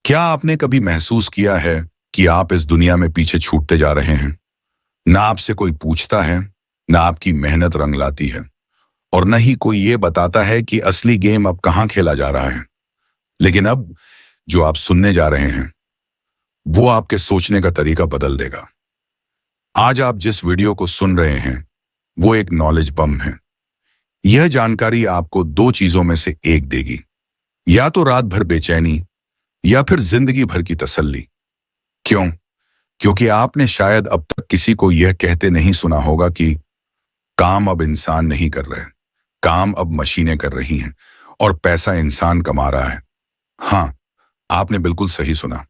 क्या आपने कभी महसूस किया है कि आप इस दुनिया में पीछे छूटते जा रहे हैं? ना आपसे कोई पूछता है, ना आपकी मेहनत रंग लाती है, और न ही कोई ये बताता है कि असली गेम अब कहाँ खेला जा रहा है। लेकिन अब जो आप सुनने जा रहे हैं, वो आपके सोचने का तरीका बदल देगा। आज आप जिस वीडियो को सुन रहे हैं, वो एक नॉलेज बम है। यह जानकारी आपको दो चीजों में से एक देगी, या तो रात भर बेचैनी, या फिर जिंदगी भर की तसल्ली। क्यों? क्योंकि आपने शायद अब तक किसी को यह कहते नहीं सुना होगा कि काम अब इंसान नहीं कर रहे, काम अब मशीनें कर रही हैं, और पैसा इंसान कमा रहा है। हाँ, आपने बिल्कुल सही सुना।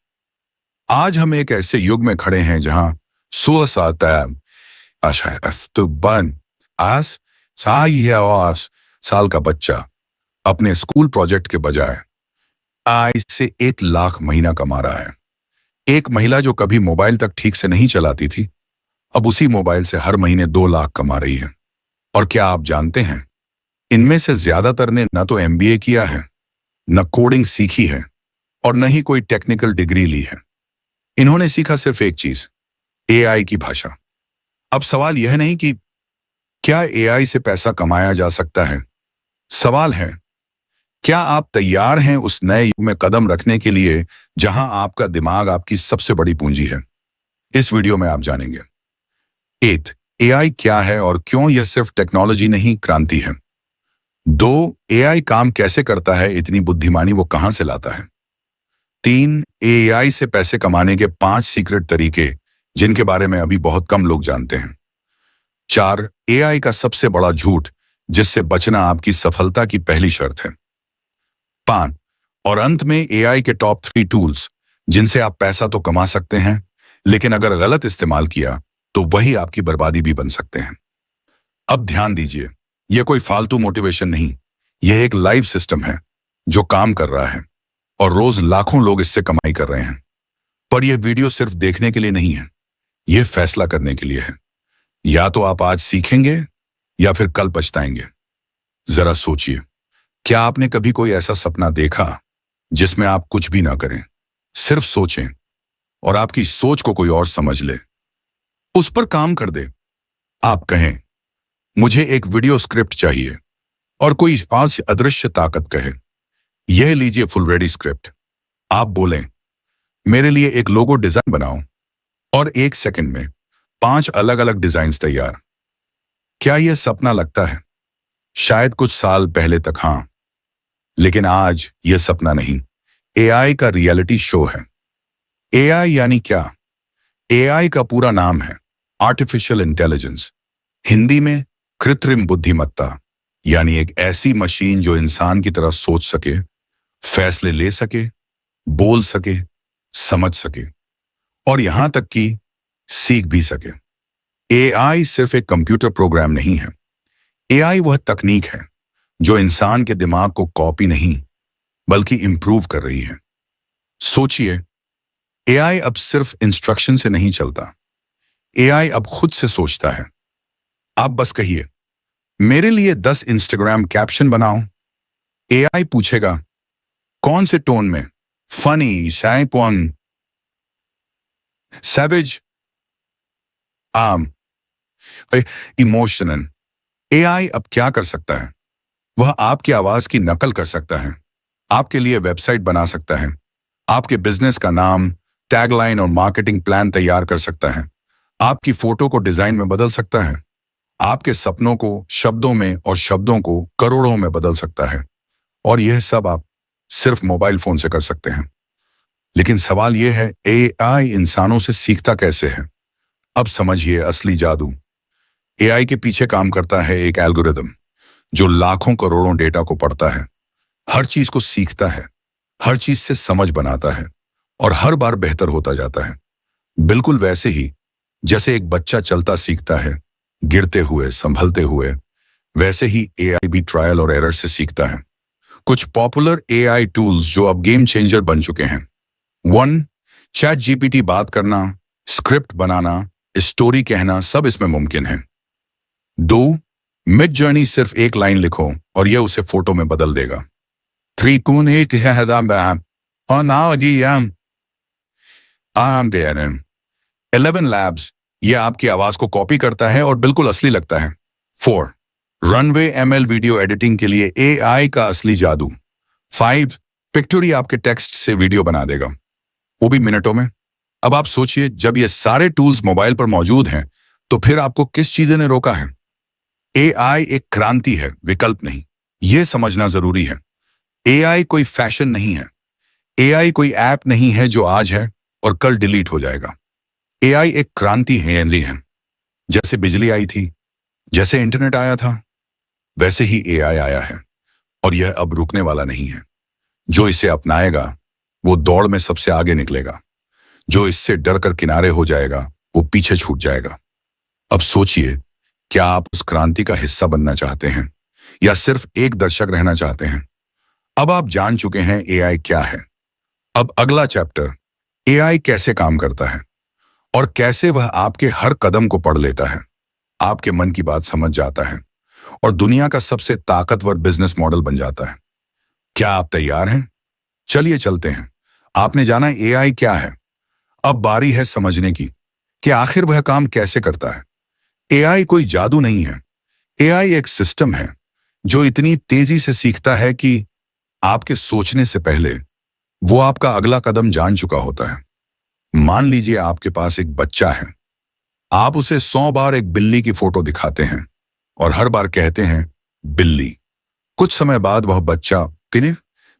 आज हम एक ऐसे युग में खड़े हैं जहां आज साल का बच्चा अपने स्कूल प्रोजेक्ट के बजाय आय से 1 लाख महीना कमा रहा है। एक महिला जो कभी मोबाइल तक ठीक से नहीं चलाती थी, अब उसी मोबाइल से हर महीने 2 लाख कमा रही है। और क्या आप जानते हैं, इनमें से ज्यादातर ने न तो एमबीए किया है, न कोडिंग सीखी है, और न ही कोई टेक्निकल डिग्री ली है। इन्होंने सीखा सिर्फ एक चीज, एआई की भाषा। अब सवाल यह नहीं कि क्या एआई से पैसा कमाया जा सकता है, सवाल है क्या आप तैयार हैं उस नए युग में कदम रखने के लिए जहां आपका दिमाग आपकी सबसे बड़ी पूंजी है। इस वीडियो में आप जानेंगे 8 एआई क्या है और क्यों यह सिर्फ टेक्नोलॉजी नहीं, क्रांति है। 2 एआई काम कैसे करता है, इतनी बुद्धिमानी वो कहां से लाता है। 3 एआई से पैसे कमाने के 5 सीक्रेट तरीके जिनके बारे में अभी बहुत कम लोग जानते हैं। 4 एआई का सबसे बड़ा झूठ जिससे बचना आपकी सफलता की पहली शर्त है। 5 और अंत में एआई के टॉप 3 टूल्स जिनसे आप पैसा तो कमा सकते हैं, लेकिन अगर गलत इस्तेमाल किया तो वही आपकी बर्बादी भी बन सकते हैं। अब ध्यान दीजिए, यह कोई फालतू मोटिवेशन नहीं, यह एक लाइव सिस्टम है जो काम कर रहा है, और रोज लाखों लोग इससे कमाई कर रहे हैं। पर यह वीडियो सिर्फ देखने के लिए नहीं है, यह फैसला करने के लिए है। या तो आप आज सीखेंगे या फिर कल पछताएंगे। जरा सोचिए, क्या आपने कभी कोई ऐसा सपना देखा जिसमें आप कुछ भी ना करें, सिर्फ सोचें और आपकी सोच को कोई और समझ ले, उस पर काम कर दे। आप कहें मुझे एक वीडियो स्क्रिप्ट चाहिए, और कोई आज अदृश्य ताकत कहे यह लीजिए फुल रेडी स्क्रिप्ट। आप बोलें मेरे लिए एक लोगो डिजाइन बनाओ, और 1 सेकंड में 5 अलग अलग डिजाइन्स तैयार। क्या यह सपना लगता है? शायद कुछ साल पहले तक हाँ, लेकिन आज यह सपना नहीं, एआई का रियलिटी शो है। एआई यानी क्या? एआई का पूरा नाम है आर्टिफिशियल इंटेलिजेंस, हिंदी में कृत्रिम बुद्धिमत्ता। यानी एक ऐसी मशीन जो इंसान की तरह सोच सके, फैसले ले सके, बोल सके, समझ सके, और यहां तक कि सीख भी सके। एआई सिर्फ एक कंप्यूटर प्रोग्राम नहीं है, एआई वह तकनीक है जो इंसान के दिमाग को कॉपी नहीं बल्कि इंप्रूव कर रही है। सोचिए, एआई अब सिर्फ इंस्ट्रक्शन से नहीं चलता, एआई अब खुद से सोचता है। आप बस कहिए मेरे लिए 10 इंस्टाग्राम कैप्शन बनाओ, एआई पूछेगा कौन से टोन में, फनी, सैपॉन, सैवेज, आम, इमोशनल। एआई अब क्या कर सकता है? वह आपकी आवाज की नकल कर सकता है, आपके लिए वेबसाइट बना सकता है, आपके बिजनेस का नाम, टैगलाइन और मार्केटिंग प्लान तैयार कर सकता है, आपकी फोटो को डिजाइन में बदल सकता है, आपके सपनों को शब्दों में और शब्दों को करोड़ों में बदल सकता है। और यह सब आप सिर्फ मोबाइल फोन से कर सकते हैं। लेकिन सवाल यह है, एआई इंसानों से सीखता कैसे है? अब समझिए असली जादू। एआई के पीछे काम करता है एक एल्गोरिदम जो लाखों करोड़ों डेटा को पढ़ता है, हर चीज को सीखता है, हर चीज से समझ बनाता है, और हर बार बेहतर होता जाता है। बिल्कुल वैसे ही जैसे एक बच्चा चलता सीखता है, गिरते हुए, संभलते हुए, वैसे ही एआई भी ट्रायल और एरर से सीखता है। कुछ पॉपुलर एआई टूल्स जो अब गेम चेंजर बन चुके हैं। 1 चैट जीपीटी, बात करना, स्क्रिप्ट बनाना, स्टोरी कहना, सब इसमें मुमकिन है। 2 मिड जर्नी, सिर्फ एक लाइन लिखो और यह उसे फोटो में बदल देगा। 3 कौन एक है और now I'm there. 11 Labs, यह आपकी आवाज को कॉपी करता है और बिल्कुल असली लगता है। 4. रनवे ML वीडियो एडिटिंग के लिए AI का असली जादू। 5. पिक्टोरी आपके टेक्स्ट से वीडियो बना देगा, वो भी मिनटों में। अब आप सोचिए, जब ये सारे टूल्स मोबाइल पर मौजूद हैं, तो फिर आपको किस चीज ने रोका है? AI एक क्रांति है, विकल्प नहीं। यह समझना जरूरी है। AI कोई फैशन नहीं है। AI कोई ऐप नहीं है जो आज है और कल डिलीट हो जाएगा। AI एक क्रांति है। जैसे बिजली आई थी, जैसे इंटरनेट आया था, वैसे ही AI आया है, और यह अब रुकने वाला नहीं है। जो इसे अपनाएगा वो दौड़ में सबसे आगे निकलेगा। जो इससे डर कर किनारे हो जाएगा वो पीछे छूट जाएगा। अब सोचिए, क्या आप उस क्रांति का हिस्सा बनना चाहते हैं या सिर्फ एक दर्शक रहना चाहते हैं? अब आप जान चुके हैं AI क्या है। अब अगला चैप्टर, AI कैसे काम करता है और कैसे वह आपके हर कदम को पढ़ लेता है, आपके मन की बात समझ जाता है और दुनिया का सबसे ताकतवर बिजनेस मॉडल बन जाता है। क्या आप तैयार हैं? चलिए चलते हैं। आपने जाना AI क्या है, अब बारी है समझने की कि आखिर वह काम कैसे करता है। AI कोई जादू नहीं है। AI एक सिस्टम है जो इतनी तेजी से सीखता है कि आपके सोचने से पहले वो आपका अगला कदम जान चुका होता है। मान लीजिए आपके पास एक बच्चा है। आप उसे 100 बार एक बिल्ली की फोटो दिखाते हैं और हर बार कहते हैं बिल्ली। कुछ समय बाद वह बच्चा किन्हीं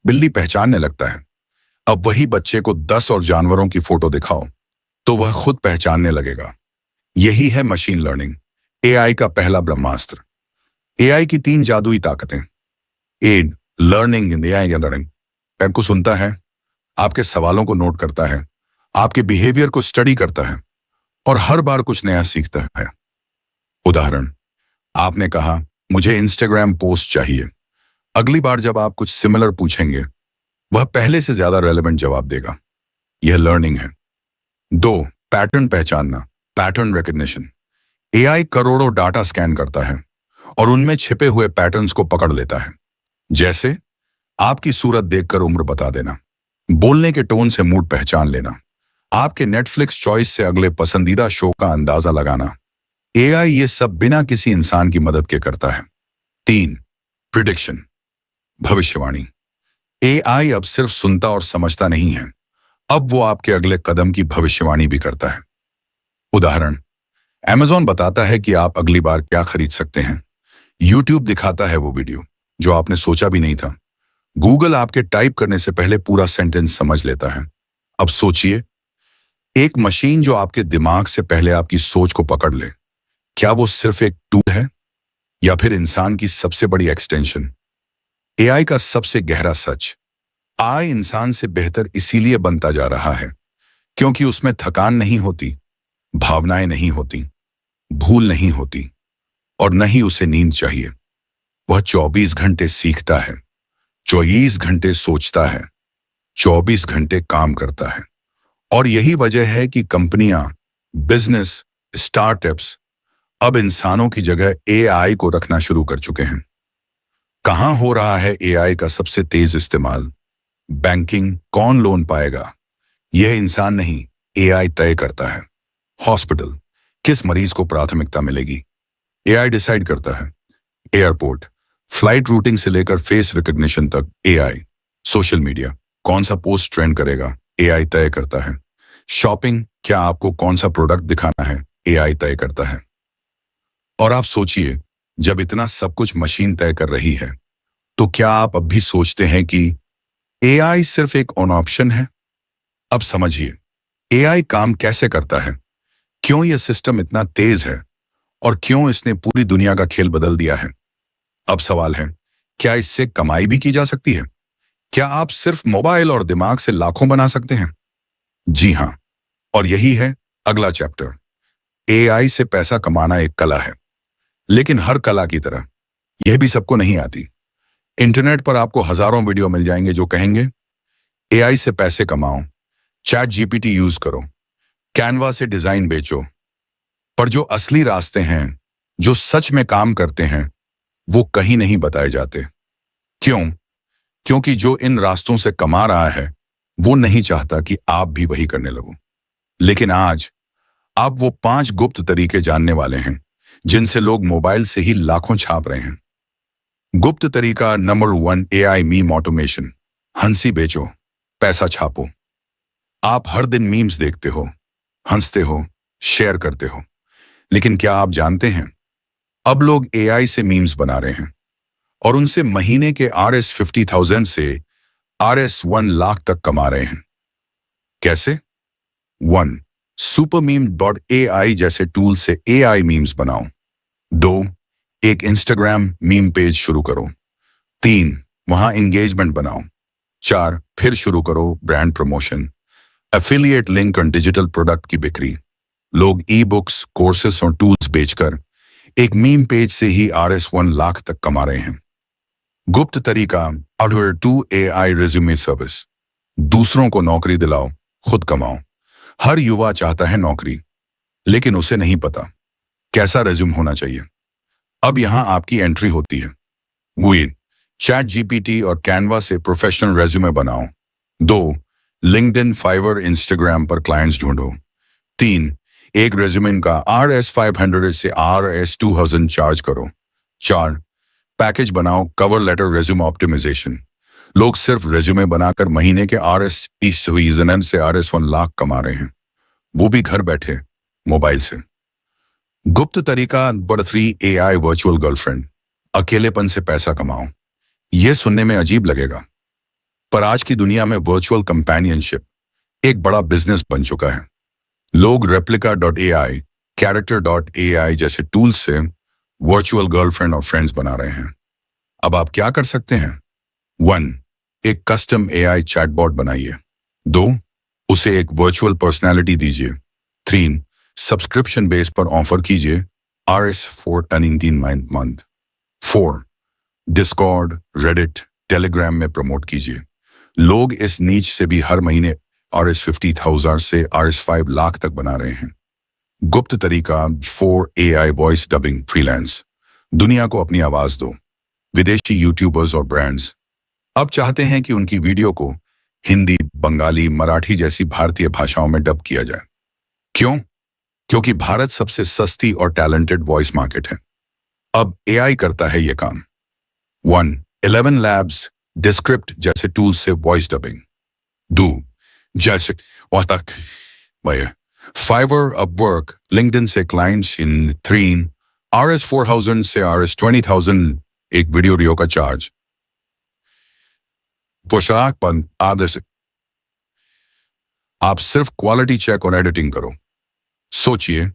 बिल्ली पहचानने लगता है। अब वही बच्चे को 10 और जानवरों की फोटो दिखाओ तो वह खुद पहचानने लगेगा। यही है मशीन लर्निंग, AI का पहला ब्रह्मास्त्र। AI की 3 जादुई ताकतें। एड लर्निंग इन AI लर्निंग आपको सुनता है, आपके सवालों को नोट करता है, आपके बिहेवियर को स्टडी करता है और हर बार कुछ नया सीखता है। उदाहरण, आपने कहा मुझे इंस्टाग्राम पोस्ट चाहिए। अगली बार जब आप कुछ सिमिलर पूछेंगे, वह पहले से ज्यादा रेलेवेंट जवाब देगा। यह लर्निंग है। 2. पैटर्न पहचानना, पैटर्न रिकग्निशन। AI करोड़ों डाटा स्कैन करता है और उनमें छिपे हुए पैटर्न्स को पकड़ लेता है। जैसे आपकी सूरत देखकर उम्र बता देना, बोलने के टोन से मूड पहचान लेना, आपके नेटफ्लिक्स चॉइस से अगले पसंदीदा शो का अंदाजा लगाना। AI ये सब बिना किसी इंसान की मदद के करता है। 3. प्रिडिक्शन, भविष्यवाणी। AI अब सिर्फ सुनता और समझता नहीं है, अब वो आपके अगले कदम की भविष्यवाणी भी करता है। उदाहरण, Amazon बताता है कि आप अगली बार क्या खरीद सकते हैं। YouTube दिखाता है वो वीडियो जो आपने सोचा भी नहीं था। Google आपके टाइप करने से पहले पूरा सेंटेंस समझ लेता है। अब सोचिए, एक मशीन जो आपके दिमाग से पहले आपकी सोच को पकड़ ले, क्या वो सिर्फ एक टूल है या फिर इंसान की सबसे बड़ी एक्सटेंशन? AI का सबसे गहरा सच, AI इंसान से बेहतर इसीलिए बनता जा रहा है क्योंकि उसमें थकान नहीं होती, भावनाएं नहीं होती, भूल नहीं होती और न ही उसे नींद चाहिए। वह 24 घंटे सीखता है, 24 घंटे सोचता है, 24 घंटे काम करता है। और यही वजह है कि कंपनियां, बिजनेस, स्टार्टअप्स अब इंसानों की जगह AI को रखना शुरू कर चुके हैं। कहां हो रहा है AI का सबसे तेज इस्तेमाल? बैंकिंग, कौन लोन पाएगा, यह इंसान नहीं AI तय करता है। हॉस्पिटल, किस मरीज को प्राथमिकता मिलेगी, AI डिसाइड करता है। एयरपोर्ट, फ्लाइट रूटिंग से लेकर फेस रिकग्निशन तक AI। सोशल मीडिया, कौन सा पोस्ट ट्रेंड करेगा, AI तय करता है। शॉपिंग, क्या आपको कौन सा प्रोडक्ट दिखाना है, AI तय करता है। और आप सोचिए, जब इतना सब कुछ मशीन तय कर रही है, तो क्या आप अब भी सोचते हैं कि AI सिर्फ एक ऑन ऑप्शन है? अब समझिए AI काम कैसे करता है, क्यों यह सिस्टम इतना तेज है और क्यों इसने पूरी दुनिया का खेल बदल दिया है। अब सवाल है, क्या इससे कमाई भी की जा सकती है? क्या आप सिर्फ मोबाइल और दिमाग से लाखों बना सकते हैं? जी हां, और यही है अगला चैप्टर। AI से पैसा कमाना एक कला है, लेकिन हर कला की तरह यह भी सबको नहीं आती। इंटरनेट पर आपको हजारों वीडियो मिल जाएंगे जो कहेंगे AI से पैसे कमाओ, चैट GPT यूज करो, कैनवा से डिजाइन बेचो। पर जो असली रास्ते हैं, जो सच में काम करते हैं, वो कहीं नहीं बताए जाते। क्यों? क्योंकि जो इन रास्तों से कमा रहा है वो नहीं चाहता कि आप भी वही करने लगो। लेकिन आज आप वो 5 गुप्त तरीके जानने वाले हैं जिनसे लोग मोबाइल से ही लाखों छाप रहे हैं। गुप्त तरीका नंबर 1, एआई मीम ऑटोमेशन। हंसी बेचो, पैसा छापो। आप हर दिन मीम्स देखते हो, हंसते हो, शेयर करते हो, लेकिन क्या आप जानते हैं अब लोग एआई से मीम्स बना रहे हैं और उनसे महीने के RS50,000 से RS1 लाख तक कमा रहे हैं। कैसे? 1. supermeme.ai जैसे टूल से एआई मीम्स बनाओ। 2. एक इंस्टाग्राम मीम पेज शुरू करो। 3. वहां एंगेजमेंट बनाओ। 4. फिर शुरू करो ब्रांड प्रमोशन, एफिलिएट लिंक और डिजिटल प्रोडक्ट की बिक्री। लोग ई बुक्स, कोर्सेस और टूल्स बेचकर एक मीम पेज से ही RS1 लाख तक कमा रहे हैं। गुप्त तरीका Other 2 AI रिज्यूमे सर्विस। दूसरों को नौकरी दिलाओ, खुद कमाओ। हर युवा चाहता है नौकरी, लेकिन उसे नहीं पता कैसा रिज्यूम होना चाहिए। अब यहां आपकी एंट्री होती है। 1. चैट जीपीटी और कैनवा से प्रोफेशनल रेज्यूमे बनाओ। 2. लिंक्डइन, फाइवर, इंस्टाग्राम पर क्लाइंट्स ढूंढो। 3. एक रेज्यूमे का RS500 से RS2000 चार्ज करो। 4. पैकेज बनाओ, कवर लेटर, रेज्यूमे ऑप्टिमाइजेशन। लोग सिर्फ रेज्यूमे बनाकर महीने के RS20,000 से RS1 लाख कमा रहे हैं, वो भी घर बैठे मोबाइल से। गुप्त तरीका नंबर 3, एआई वर्चुअल गर्लफ्रेंड। अकेलेपन से पैसा कमाओ। यह सुनने में अजीब लगेगा, पर आज की दुनिया में वर्चुअल कंपेनियनशिप एक बड़ा बिजनेस बन चुका है। लोग replica.ai, character.ai जैसे टूल्स से वर्चुअल गर्लफ्रेंड और फ्रेंड्स बना रहे हैं। अब आप क्या कर सकते हैं? 1. एक कस्टम एआई चैटबॉट बनाइए। 2. उसे एक वर्चुअल पर्सनालिटी दीजिए। 3. सब्सक्रिप्शन बेस पर ऑफर कीजिए, RS4 month. 4. Discord, Reddit, Telegram में प्रमोट कीजिए। लोग इस नीच से भी हर महीने RS50,000 से RS5 लाख तक बना रहे हैं। गुप्त तरीका 4, एआई वॉइस डबिंग फ्रीलांस। दुनिया को अपनी आवाज दो। विदेशी यूट्यूबर्स और ब्रांड्स अब चाहते हैं कि उनकी वीडियो को हिंदी, बंगाली, मराठी जैसी भारतीय भाषाओं में डब किया जाए। क्यों? क्योंकि भारत सबसे सस्ती और टैलेंटेड वॉइस मार्केट है। अब एआई करता है यह काम। 1. 11 लैब्स, डिस्क्रिप्ट जैसे टूल से वॉइस डबिंग। 2. जैसे फाइवर, अपवर्क, लिंक्डइन से क्लाइंट्स इन 3 RS4,000 से RS20,000 एक वीडियो रियो का चार्ज। पोशाक बंद आदर्श। आप सिर्फ क्वालिटी चेक और एडिटिंग करो। सोचिए,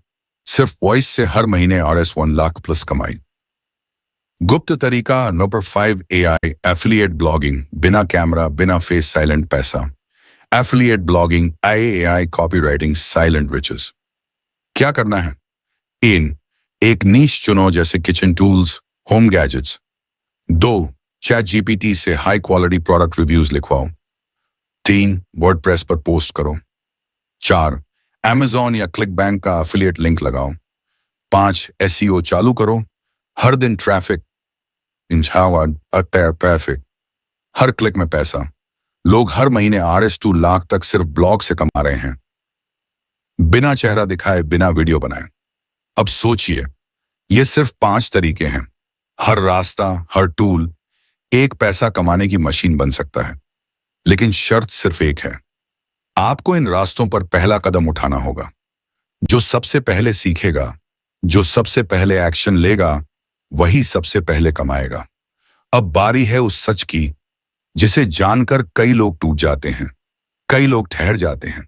सिर्फ वॉइस से हर महीने RS1 लाख प्लस कमाई। गुप्त तरीका नंबर 5, एआई एफिलिएट ब्लॉगिंग। बिना कैमरा, बिना फेस, साइलेंट पैसा। Affiliate blogging, AI copywriting, silent riches. क्या करना है? 1. एक नीश चुनो जैसे kitchen tools, home gadgets. 2. ChatGPT से हाई क्वालिटी प्रोडक्ट रिव्यूज लिखवाओ। 3. वर्डप्रेस पर पोस्ट करो। 4. Amazon या क्लिक बैंक का एफिलिएट लिंक लगाओ। 5. SEO चालू करो। हर दिन ट्रैफिक, ट्रैफिक, हर क्लिक में पैसा। लोग हर महीने RS2 लाख तक सिर्फ ब्लॉग से कमा रहे हैं, बिना चेहरा दिखाए, बिना वीडियो बनाए। अब सोचिए, ये सिर्फ 5 तरीके हैं। हर रास्ता, हर टूल एक पैसा कमाने की मशीन बन सकता है, लेकिन शर्त सिर्फ एक है। आपको इन रास्तों पर पहला कदम उठाना होगा। जो सबसे पहले सीखेगा, जो सबसे पहले एक्शन लेगा, वही सबसे पहले कमाएगा। अब बारी है उस सच की जिसे जानकर कई लोग टूट जाते हैं, कई लोग ठहर जाते हैं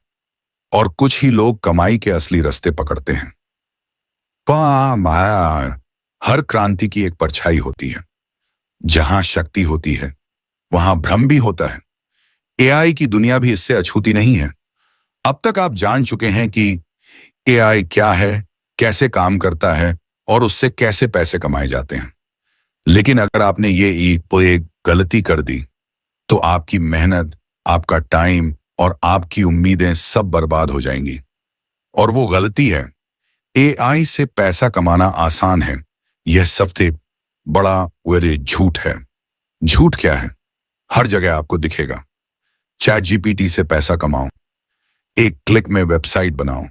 और कुछ ही लोग कमाई के असली रास्ते पकड़ते हैं। हर क्रांति की एक परछाई होती है। जहां शक्ति होती है, वहां भ्रम भी होता है। एआई की दुनिया भी इससे अछूती नहीं है। अब तक आप जान चुके हैं कि एआई क्या है, कैसे काम करता है और उससे कैसे पैसे कमाए जाते हैं। लेकिन अगर आपने ये एक गलती कर दी, तो आपकी मेहनत, आपका टाइम और आपकी उम्मीदें सब बर्बाद हो जाएंगी। और वो गलती है, एआई से पैसा कमाना आसान है, यह सबसे बड़ा झूठ है। झूठ क्या है? हर जगह आपको दिखेगा। चैट जीपीटी से पैसा कमाओ, एक क्लिक में वेबसाइट बनाओ,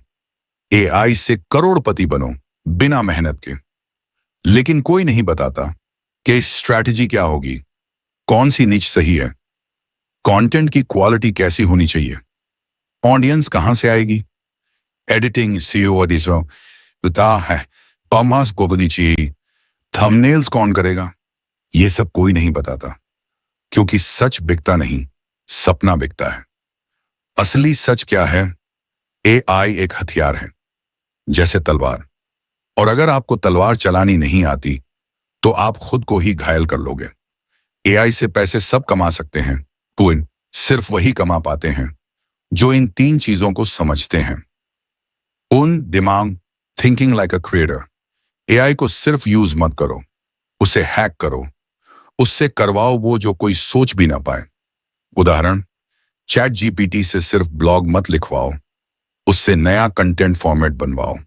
एआई से करोड़पति बनो बिना मेहनत के। लेकिन कोई नहीं बताता कि स्ट्रैटेजी क्या होगी, कौन सी निच सही है, कंटेंट की क्वालिटी कैसी होनी चाहिए, ऑडियंस कहां से आएगी, एडिटिंग सीओ बता है, पमास को बनी चाहिए, थंबनेल्स कौन करेगा, ये सब कोई नहीं बताता। क्योंकि सच बिकता नहीं, सपना बिकता है। असली सच क्या है? एआई एक हथियार है, जैसे तलवार। और अगर आपको तलवार चलानी नहीं आती तो आप खुद को ही घायल कर लोगे। एआई से पैसे सब कमा सकते हैं, तो सिर्फ वही कमा पाते हैं जो इन 3 चीजों को समझते हैं। दिमाग, thinking like a creator. AI को सिर्फ यूज मत करो, उसे हैक करो, उससे करवाओ वो जो कोई सोच भी ना पाए। उदाहरण, चैट जीपीटी से सिर्फ ब्लॉग मत लिखवाओ, उससे नया कंटेंट फॉर्मेट बनवाओ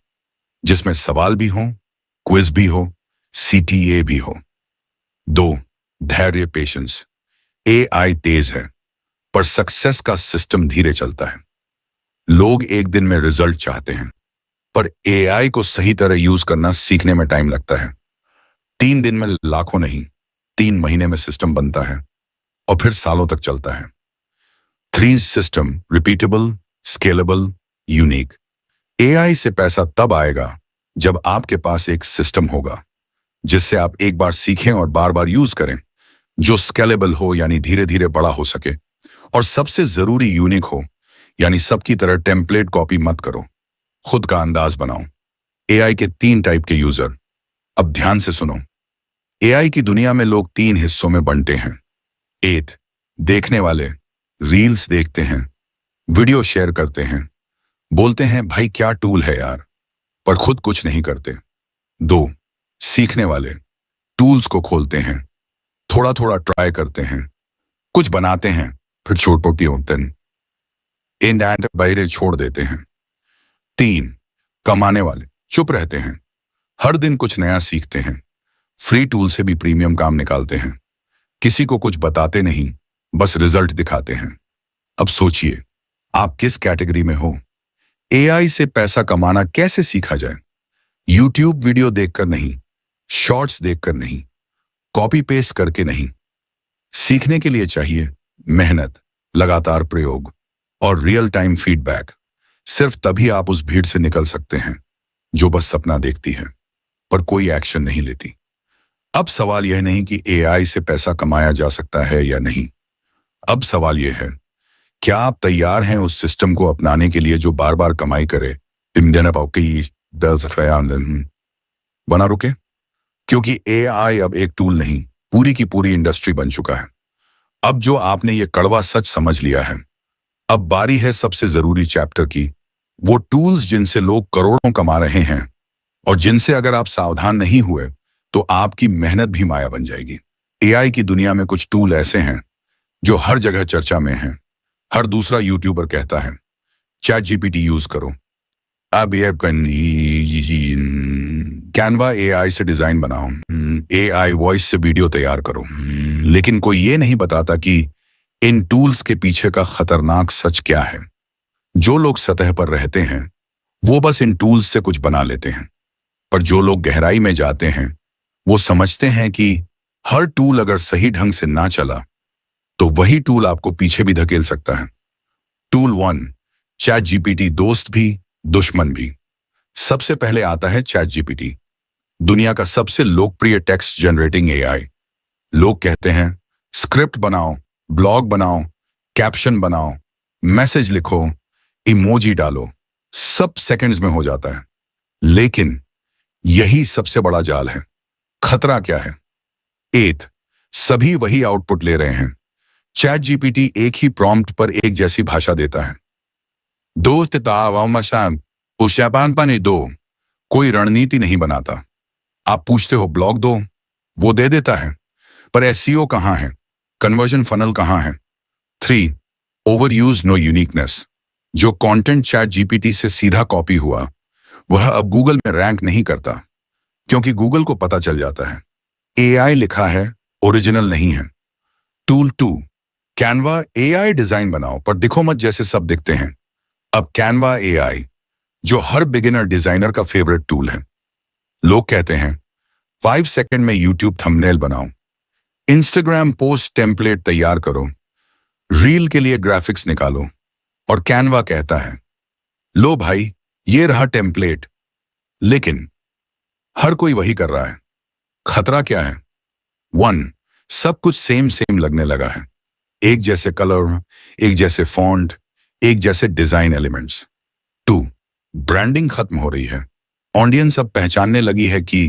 जिसमें सवाल भी हो, क्विज भी हो, सीटीए भी हो। 2, धैर्य, पेशेंस। एआई तेज है पर सक्सेस का सिस्टम धीरे चलता है। लोग एक दिन में रिजल्ट चाहते हैं, पर एआई को सही तरह यूज करना सीखने में टाइम लगता है। 3 दिन में लाखों नहीं, 3 महीने में सिस्टम बनता है और फिर सालों तक चलता है। 3 system, repeatable, scalable, unique. AI से पैसा तब आएगा जब आपके पास एक सिस्टम होगा जिससे आप एक बार सीखें और बार बार यूज करें, जो स्केलेबल हो यानी धीरे धीरे बड़ा हो सके, और सबसे जरूरी यूनिक हो यानी सबकी तरह टेम्पलेट कॉपी मत करो, खुद का अंदाज बनाओ। एआई के 3 टाइप के यूजर। अब ध्यान से सुनो। एआई की दुनिया में लोग 3 हिस्सों में बंटे हैं। 1, देखने वाले, रील्स देखते हैं, वीडियो शेयर करते हैं, बोलते हैं भाई क्या टूल है यार, पर खुद कुछ नहीं करते। 2, सीखने वाले, टूल्स को खोलते हैं, थोड़ा थोड़ा ट्राई करते हैं, कुछ बनाते हैं, फिर छोटी होते हैं, इन बाहर छोड़ देते हैं। 3, कमाने वाले, चुप रहते हैं, हर दिन कुछ नया सीखते हैं, फ्री टूल से भी प्रीमियम काम निकालते हैं, किसी को कुछ बताते नहीं, बस रिजल्ट दिखाते हैं। अब सोचिए, आप किस कैटेगरी में हो? एआई से पैसा कमाना कैसे सीखा जाए? यूट्यूब वीडियो देखकर नहीं, शॉर्ट्स देखकर नहीं, कॉपी पेस्ट करके नहीं। सीखने के लिए चाहिए मेहनत, लगातार प्रयोग और रियल टाइम फीडबैक। सिर्फ तभी आप उस भीड़ से निकल सकते हैं जो बस सपना देखती है पर कोई एक्शन नहीं लेती। अब सवाल यह नहीं कि एआई से पैसा कमाया जा सकता है या नहीं। अब सवाल यह है, क्या आप तैयार हैं उस सिस्टम को अपनाने के लिए जो बार बार कमाई करे? बना रुके? क्योंकि एआई अब एक टूल नहीं, पूरी की पूरी इंडस्ट्री बन चुका है। अब जो आपने ये कड़वा सच समझ लिया है, अब बारी है सबसे जरूरी चैप्टर की। वो टूल्स जिनसे लोग करोड़ों कमा रहे हैं और जिनसे अगर आप सावधान नहीं हुए तो आपकी मेहनत भी माया बन जाएगी। एआई की दुनिया में कुछ टूल ऐसे हैं जो हर जगह चर्चा में हैं। हर दूसरा यूट्यूबर कहता है चैट जीपीटी यूज करो, अब ये कैनवा एआई से डिजाइन बनाओ, एआई वॉइस से वीडियो तैयार करो। लेकिन कोई ये नहीं बताता कि इन टूल्स के पीछे का खतरनाक सच क्या है। जो लोग सतह पर रहते हैं वो बस इन टूल्स से कुछ बना लेते हैं, पर जो लोग गहराई में जाते हैं वो समझते हैं कि हर टूल अगर सही ढंग से ना चला तो वही टूल आपको पीछे भी धकेल सकता है। टूल 1, चैट जीपीटी, दोस्त भी दुश्मन भी। सबसे पहले आता है चैट जीपीटी, दुनिया का सबसे लोकप्रिय टेक्स्ट जनरेटिंग एआई। लोग कहते हैं स्क्रिप्ट बनाओ, ब्लॉग बनाओ, कैप्शन बनाओ, मैसेज लिखो, इमोजी डालो, सब सेकंड्स में हो जाता है। लेकिन यही सबसे बड़ा जाल है। खतरा क्या है? 8, सभी वही आउटपुट ले रहे हैं। चैट जीपीटी एक ही प्रॉम्प्ट पर एक जैसी भाषा देता है। दो, कोई रणनीति नहीं बनाता। आप पूछते हो ब्लॉग दो, वो दे देता है, पर एसईओ कहां है? कन्वर्जन फनल कहां है? 3, ओवर यूज, नो यूनिकनेस। जो कंटेंट चैट जीपीटी से सीधा कॉपी हुआ वह अब गूगल में रैंक नहीं करता, क्योंकि गूगल को पता चल जाता है एआई लिखा है, ओरिजिनल नहीं है। टूल 2, कैनवा एआई डिजाइन बनाओ पर दिखो मत जैसे सब दिखते हैं। अब कैनवा एआई जो हर बिगिनर डिजाइनर का फेवरेट टूल है। लोग कहते हैं 5 सेकंड में यूट्यूब थंबनेल बनाओ, इंस्टाग्राम पोस्ट टेम्पलेट तैयार करो, रील के लिए ग्राफिक्स निकालो, और कैनवा कहता है लो भाई ये रहा टेम्पलेट। लेकिन हर कोई वही कर रहा है। खतरा क्या है? 1, सब कुछ सेम सेम लगने लगा है। एक जैसे कलर, एक जैसे फॉन्ट, एक जैसे डिजाइन एलिमेंट्स। 2, ब्रांडिंग खत्म हो रही है। ऑडियंस अब पहचानने लगी है कि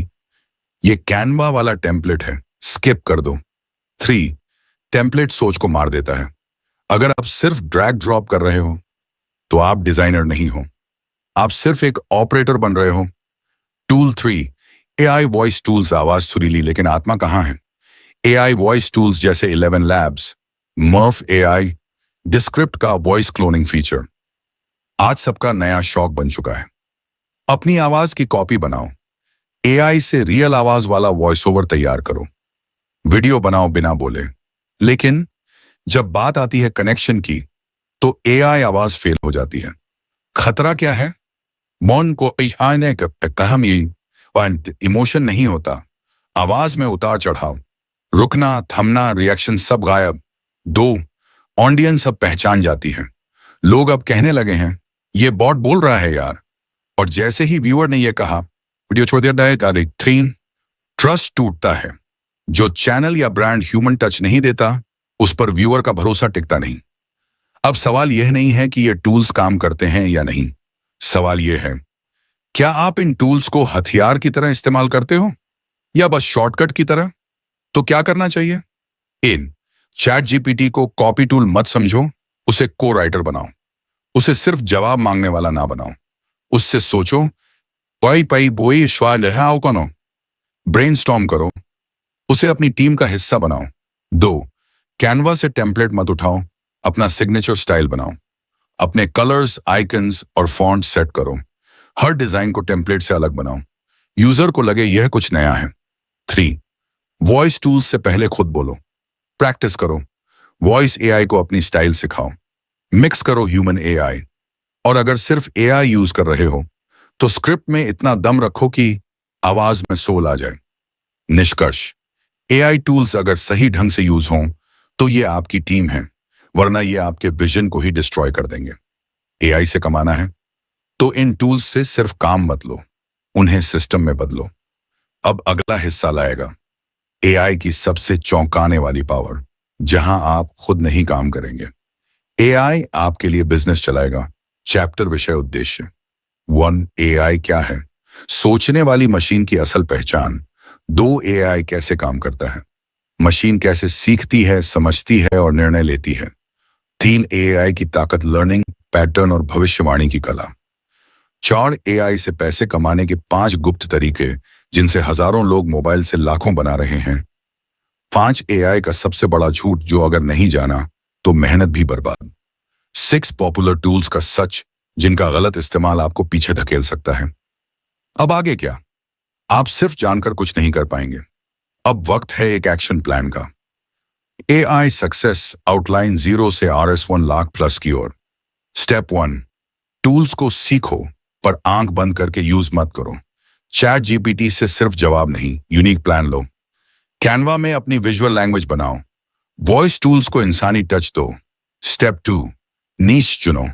ये कैनवा वाला टेम्पलेट है, स्किप कर दो। 3, टेम्पलेट सोच को मार देता है। अगर आप सिर्फ ड्रैग ड्रॉप कर रहे हो तो आप डिजाइनर नहीं हो, आप सिर्फ एक ऑपरेटर बन रहे हो। Tool 3, AI voice tools. आवाज सुरीली लेकिन आत्मा कहां है? एआई वॉइस टूल्स जैसे 11 लैब्स, मर्फ एआई, डिस्क्रिप्ट का वॉइस क्लोनिंग फीचर आज सबका नया शौक बन चुका है। अपनी आवाज की कॉपी बनाओ, एआई से रियल आवाज वाला वॉइस ओवर तैयार करो, वीडियो बनाओ बिना बोले। लेकिन जब बात आती है कनेक्शन की तो एआई आवाज फेल हो जाती है। खतरा क्या है? मौन को इमोशन नहीं होता, आवाज में उतार चढ़ाव, रुकना थमना, रिएक्शन सब गायब। 2, ऑडियंस अब पहचान जाती है। लोग अब कहने लगे हैं ये बॉट बोल रहा है यार, और जैसे ही व्यूअर ने ये कहा वीडियो छोड़ दिया। 3, ट्रस्ट टूटता है। जो चैनल या ब्रांड ह्यूमन टच नहीं देता उस पर व्यूअर का भरोसा टिकता नहीं। अब सवाल यह नहीं है कि ये टूल्स काम करते हैं या नहीं, सवाल यह है क्या आप इन टूल्स को हथियार की तरह इस्तेमाल करते हो या बस शॉर्टकट की तरह? तो क्या करना चाहिए? इन चैट जीपीटी को कॉपी टूल मत समझो, उसे को राइटर बनाओ। उसे सिर्फ जवाब मांगने वाला ना बनाओ, उससे सोचो, कौनो ब्रेनस्टॉर्म करो, उसे अपनी टीम का हिस्सा बनाओ। 2, कैनवा से टेम्पलेट मत उठाओ, अपना सिग्नेचर स्टाइल बनाओ। अपने कलर्स, आइकन्स और फॉन्ट सेट करो। हर डिजाइन को टेम्पलेट से अलग बनाओ, यूजर को लगे यह कुछ नया है। 3, वॉइस टूल्स से पहले खुद बोलो, प्रैक्टिस करो, वॉइस एआई को अपनी स्टाइल सिखाओ, मिक्स करो ह्यूमन एआई। और अगर सिर्फ एआई यूज कर रहे हो तो स्क्रिप्ट में इतना दम रखो कि आवाज में सोल आ जाए। निष्कर्ष, एआई टूल्स अगर सही ढंग से यूज हों तो ये आपकी टीम है, वरना ये आपके विजन को ही डिस्ट्रॉय कर देंगे। एआई से कमाना है तो इन टूल्स से सिर्फ काम मत लो, उन्हें सिस्टम में बदलो। अब अगला हिस्सा लाएगा एआई की सबसे चौंकाने वाली पावर, जहां आप खुद नहीं काम करेंगे, एआई आपके लिए बिजनेस चलाएगा। चैप्टर विषय उद्देश्य 1, एआई क्या है, सोचने वाली मशीन की असल पहचान। 2, एआई कैसे काम करता है, मशीन कैसे सीखती है, समझती है और निर्णय लेती है। 3, एआई की ताकत, लर्निंग पैटर्न और भविष्यवाणी की कला। 4, एआई से पैसे कमाने के 5 गुप्त तरीके जिनसे हजारों लोग मोबाइल से लाखों बना रहे हैं। 5, एआई का सबसे बड़ा झूठ जो अगर नहीं जाना तो मेहनत भी बर्बाद। 6, पॉपुलर टूल्स का सच जिनका गलत इस्तेमाल आपको पीछे धकेल सकता है। अब आगे क्या? आप सिर्फ जानकर कुछ नहीं कर पाएंगे। अब वक्त है एक एक्शन प्लान का। एआई सक्सेस आउटलाइन 0 से RS1 लाख प्लस की ओर। स्टेप 1, टूल्स को सीखो पर आंख बंद करके यूज मत करो। चैट जीपीटी से सिर्फ जवाब नहीं, यूनिक प्लान लो। कैनवा में अपनी विजुअल लैंग्वेज बनाओ, वॉइस टूल्स को इंसानी टच दो। स्टेप 2, नीश चुनो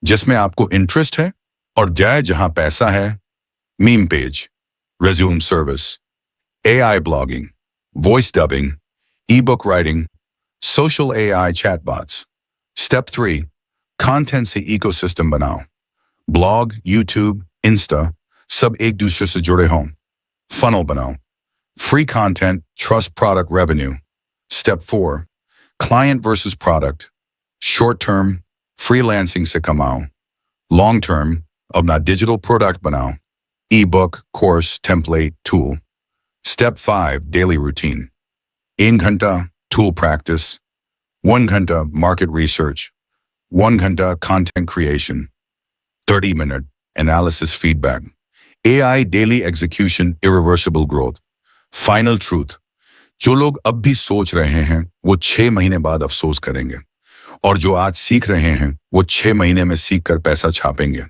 जिसमें आपको इंटरेस्ट है और जाए जहां पैसा है। Meme page, resume service, AI blogging, voice dubbing, ebook writing, social AI chatbots. Step 3, content से ecosystem बनाओ, blog, YouTube, Insta, सब एक दूसरे से जुड़े हों। Funnel बनाओ, free content, trust product revenue. Step 4, client versus product, short term, freelancing से कमाओ, long term, अपना digital product बनाओ, ebook, course, template, tool. Step 5, daily routine. 1 घंटा tool practice, 1 घंटा market research, 1 घंटा content creation, 30-minute analysis feedback. AI daily execution, irreversible growth. Final truth. जो लोग अब भी सोच रहे हैं वो 6 महीने बाद अफसोस करेंगे, और जो आज सीख रहे हैं वो 6 महीने में सीख कर पैसा छापेंगे।